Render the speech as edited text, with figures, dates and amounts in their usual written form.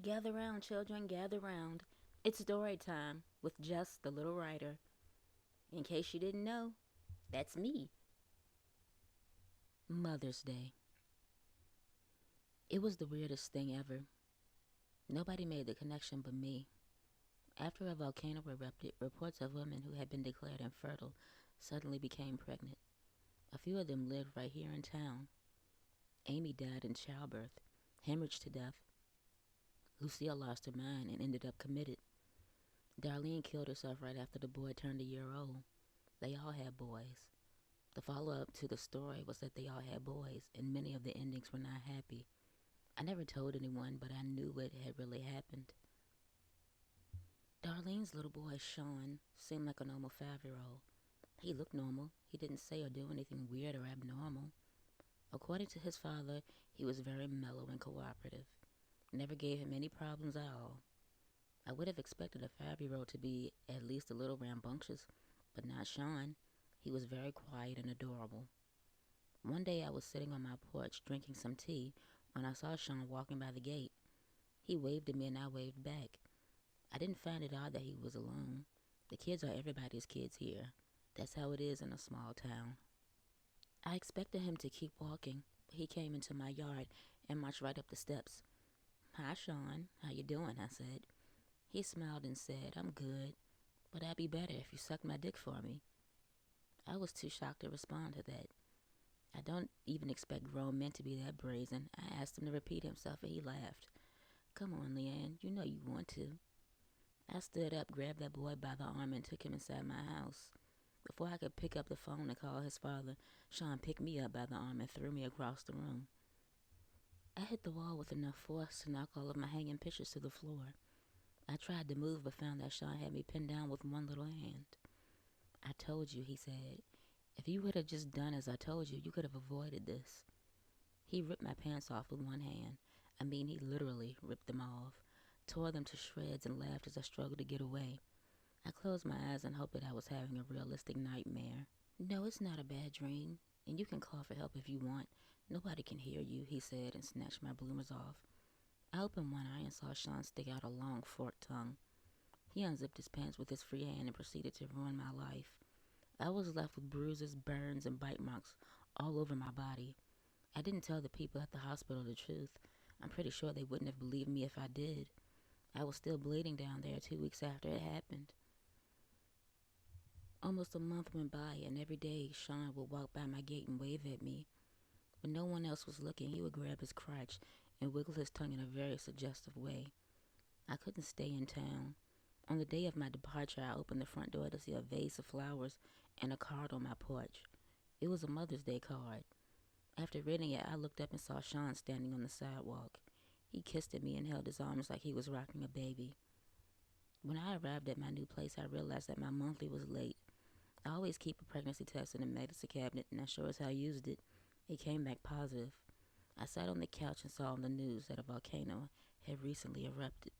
Gather round, children, gather round. It's story time with Jess, the little writer. In case you didn't know, that's me. Mother's Day. It was the weirdest thing ever. Nobody made the connection but me. After a volcano erupted, reports of women who had been declared infertile suddenly became pregnant. A few of them lived right here in town. Amy died in childbirth, hemorrhaged to death. Lucille lost her mind and ended up committed. Darlene killed herself right after the boy turned a year old. They all had boys. The follow up to the story was that they all had boys, and many of the endings were not happy. I never told anyone, but I knew what had really happened. Darlene's little boy, Sean, seemed like a normal 5-year old. He looked normal. He didn't say or do anything weird or abnormal. According to his father, he was very mellow and cooperative. Never gave him any problems at all. I would have expected a 5-year old to be at least a little rambunctious, but not Sean. He was very quiet and adorable. One day I was sitting on my porch drinking some tea when I saw Sean walking by the gate. He waved at me and I waved back. I didn't find it odd that he was alone. The kids are everybody's kids here. That's how it is in a small town. I expected him to keep walking, but he came into my yard and marched right up the steps. "Hi, Sean. How you doing?" I said. He smiled and said, "I'm good, but I'd be better if you sucked my dick for me." I was too shocked to respond to that. I don't even expect grown men to be that brazen. I asked him to repeat himself and he laughed. "Come on, Leanne, you know you want to." I stood up, grabbed that boy by the arm, and took him inside my house. Before I could pick up the phone and call his father, Sean picked me up by the arm and threw me across the room. I hit the wall with enough force to knock all of my hanging pictures to the floor. I tried to move but found that Sean had me pinned down with one little hand. "I told you," he said. "If you would have just done as I told you, you could have avoided this." He ripped my pants off with one hand. I mean, he literally ripped them off, tore them to shreds, and laughed as I struggled to get away. I closed my eyes and hoped that I was having a realistic nightmare. "No, it's not a bad dream, and you can call for help if you want. Nobody can hear you," he said, and snatched my bloomers off. I opened one eye and saw Sean stick out a long forked tongue. He unzipped his pants with his free hand and proceeded to ruin my life. I was left with bruises, burns, and bite marks all over my body. I didn't tell the people at the hospital the truth. I'm pretty sure they wouldn't have believed me if I did. I was still bleeding down there 2 weeks after it happened. Almost a month went by, and every day Sean would walk by my gate and wave at me. When no one else was looking, he would grab his crotch and wiggle his tongue in a very suggestive way. I couldn't stay in town. On the day of my departure, I opened the front door to see a vase of flowers and a card on my porch. It was a Mother's Day card. After reading it, I looked up and saw Sean standing on the sidewalk. He kissed at me and held his arms like he was rocking a baby. When I arrived at my new place, I realized that my monthly was late. I always keep a pregnancy test in the medicine cabinet, and I sure as hell used it. It came back positive. I sat on the couch and saw on the news that a volcano had recently erupted.